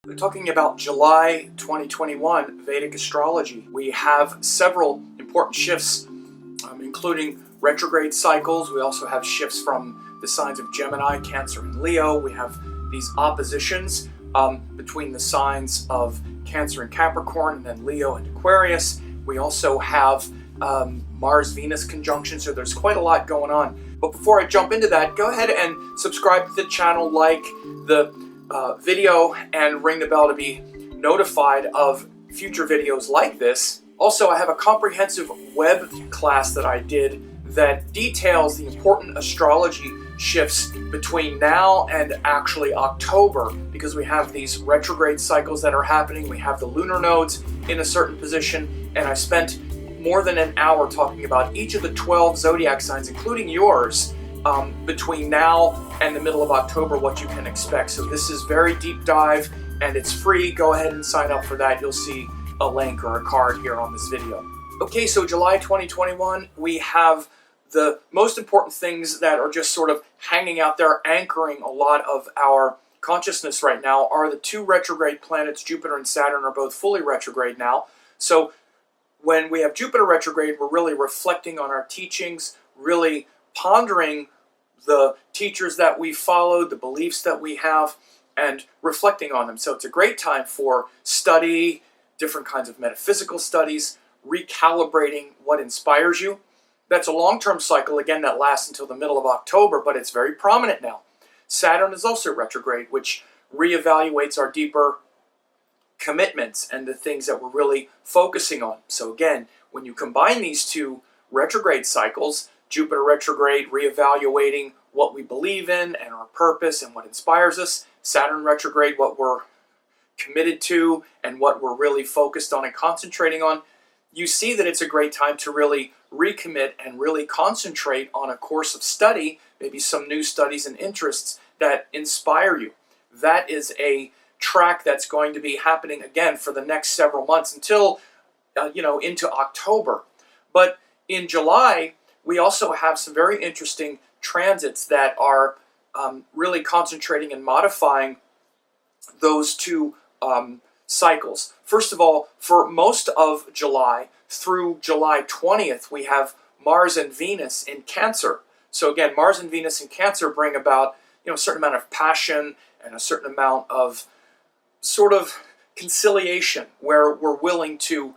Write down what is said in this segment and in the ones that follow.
We're talking about July 2021 Vedic Astrology. We have several important shifts, including retrograde cycles. We also have shifts from the signs of Gemini, Cancer, and Leo. We have these oppositions between the signs of Cancer and Capricorn, and then Leo and Aquarius. We also have Mars-Venus conjunction, so there's quite a lot going on. But before I jump into that, go ahead and subscribe to the channel, like the video, and ring the bell to be notified of future videos like this. Also, I have a comprehensive web class that I did that details the important astrology shifts between now and actually October, because we have these retrograde cycles that are happening. We have the lunar nodes in a certain position, and I spent more than an hour talking about each of the 12 zodiac signs, including yours, between now and the middle of October, what you can expect. So this is very deep dive, and it's free. Go ahead and sign up for that. You'll see a link or a card here on this video. Okay, so July 2021, we have the most important things that are just sort of hanging out there, anchoring a lot of our consciousness right now, are the two retrograde planets. Jupiter and Saturn are both fully retrograde now. So when we have Jupiter retrograde, we're really reflecting on our teachings, really pondering the teachers that we followed, the beliefs that we have, and reflecting on them. So it's a great time for study, different kinds of metaphysical studies, recalibrating what inspires you. That's a long-term cycle, again, that lasts until the middle of October, but it's very prominent now. Saturn is also retrograde, which reevaluates our deeper commitments and the things that we're really focusing on. So again, when you combine these two retrograde cycles, Jupiter retrograde reevaluating what we believe in and our purpose and what inspires us, Saturn retrograde what we're committed to and what we're really focused on and concentrating on, you see that it's a great time to really recommit and really concentrate on a course of study, maybe some new studies and interests that inspire you. That is a track that's going to be happening again for the next several months until, into October. But in July, we also have some very interesting transits that are really concentrating and modifying those two cycles. First of all, for most of July through July 20th, we have Mars and Venus in Cancer. So again, Mars and Venus in Cancer bring about a certain amount of passion and a certain amount of sort of conciliation, where we're willing to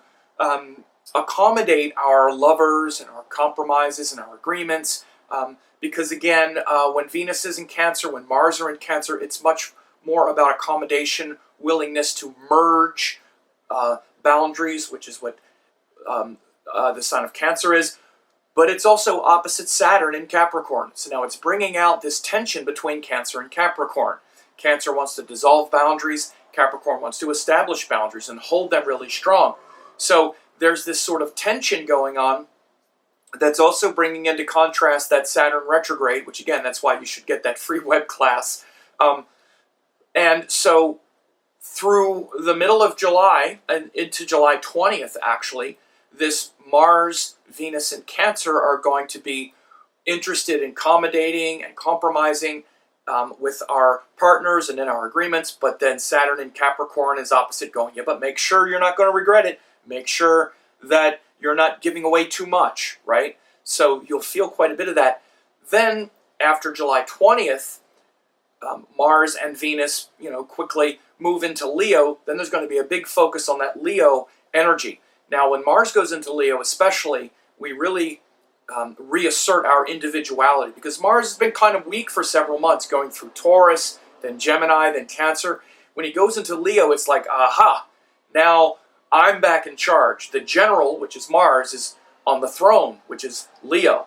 accommodate our lovers and our compromises and our agreements. Because again, when Venus is in Cancer, when Mars are in Cancer, it's much more about accommodation, willingness to merge boundaries, which is what the sign of Cancer is. But it's also opposite Saturn in Capricorn. So now it's bringing out this tension between Cancer and Capricorn. Cancer wants to dissolve boundaries. Capricorn wants to establish boundaries and hold them really strong. So there's this sort of tension going on that's also bringing into contrast that Saturn retrograde, which again, that's why you should get that free web class. And so through the middle of July and into July 20th, actually, this Mars, Venus, and Cancer are going to be interested in accommodating and compromising with our partners and in our agreements. But then Saturn in Capricorn is opposite, going, yeah, but make sure you're not going to regret it. Make sure that you're not giving away too much, right? So you'll feel quite a bit of that. Then after July 20th, Mars and Venus, quickly move into Leo. Then there's going to be a big focus on that Leo energy. Now, when Mars goes into Leo especially, we really reassert our individuality, because Mars has been kind of weak for several months, going through Taurus, then Gemini, then Cancer. When he goes into Leo, it's like, aha, now I'm back in charge. The general, which is Mars, is on the throne, which is Leo.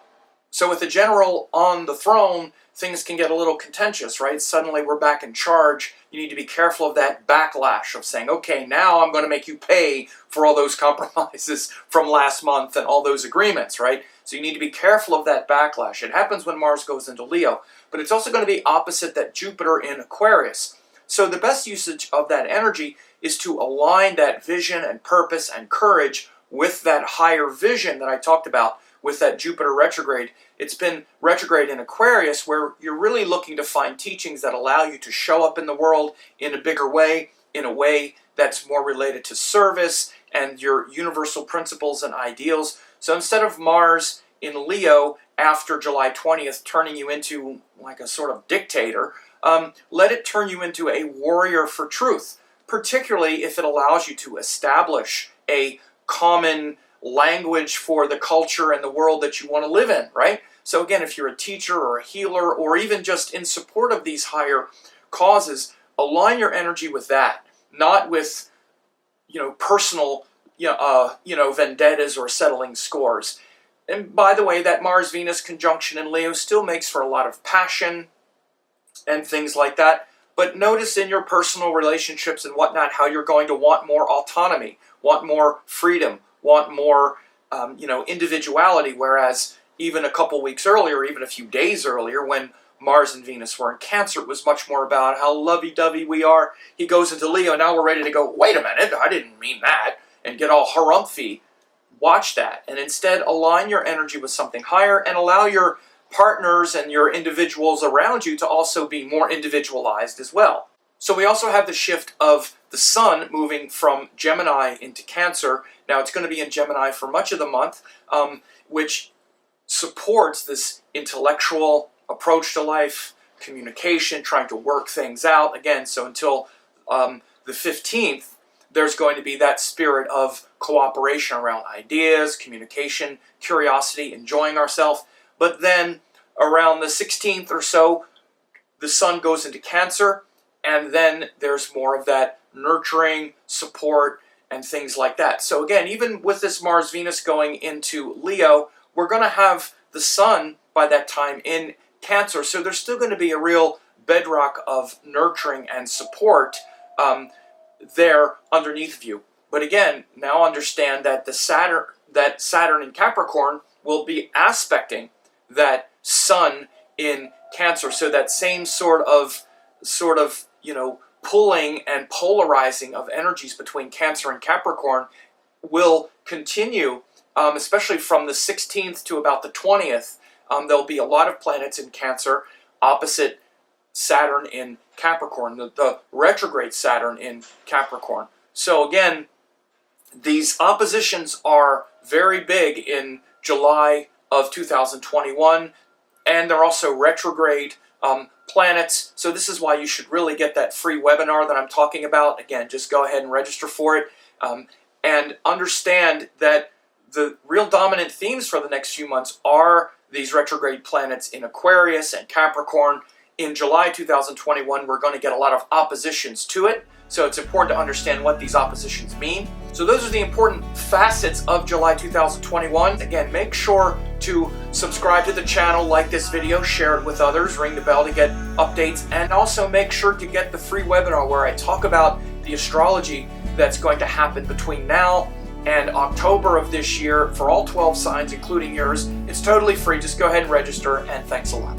So with the general on the throne, things can get a little contentious, right? Suddenly we're back in charge. You need to be careful of that backlash of saying, okay, now I'm going to make you pay for all those compromises from last month and all those agreements, right? So you need to be careful of that backlash. It happens when Mars goes into Leo, but it's also going to be opposite that Jupiter in Aquarius. So the best usage of that energy is to align that vision and purpose and courage with that higher vision that I talked about with that Jupiter retrograde. It's been retrograde in Aquarius, where you're really looking to find teachings that allow you to show up in the world in a bigger way, in a way that's more related to service and your universal principles and ideals. So instead of Mars in Leo after July 20th turning you into like a sort of dictator, let it turn you into a warrior for truth, particularly if it allows you to establish a common language for the culture and the world that you want to live in, right? So again, if you're a teacher or a healer or even just in support of these higher causes, align your energy with that, not with, personal, vendettas or settling scores. And by the way, that Mars-Venus conjunction in Leo still makes for a lot of passion and things like that. But notice in your personal relationships and whatnot how you're going to want more autonomy, want more freedom, want more, individuality, whereas even a couple weeks earlier, even a few days earlier, when Mars and Venus were in Cancer, it was much more about how lovey-dovey we are. He goes into Leo, now we're ready to go, wait a minute, I didn't mean that, and get all harumphy. Watch that, and instead align your energy with something higher and allow your partners and your individuals around you to also be more individualized as well. So we also have the shift of the Sun moving from Gemini into Cancer. Now it's going to be in Gemini for much of the month, which supports this intellectual approach to life, communication, trying to work things out. Again, so until the 15th, there's going to be that spirit of cooperation around ideas, communication, curiosity, enjoying ourselves. But then around the 16th or so, the Sun goes into Cancer, and then there's more of that nurturing, support, and things like that. So again, even with this Mars-Venus going into Leo, we're going to have the Sun by that time in Cancer. So there's still going to be a real bedrock of nurturing and support there underneath of you. But again, now understand that Saturn in Capricorn will be aspecting that Sun in Cancer. So that same sort of pulling and polarizing of energies between Cancer and Capricorn will continue, especially from the 16th to about the 20th. There'll be a lot of planets in Cancer opposite Saturn in Capricorn, the retrograde Saturn in Capricorn. So again, these oppositions are very big in July of 2021, and they're also retrograde planets. So this is why you should really get that free webinar that I'm talking about. Again, just go ahead and register for it, and understand that the real dominant themes for the next few months are these retrograde planets in Aquarius and Capricorn. In July 2021, we're going to get a lot of oppositions to it, so it's important to understand what these oppositions mean. So those are the important facets of July 2021. Again, make sure to subscribe to the channel, like this video, share it with others, ring the bell to get updates, and also make sure to get the free webinar where I talk about the astrology that's going to happen between now and October of this year for all 12 signs, including yours. It's totally free. Just go ahead and register, and thanks a lot.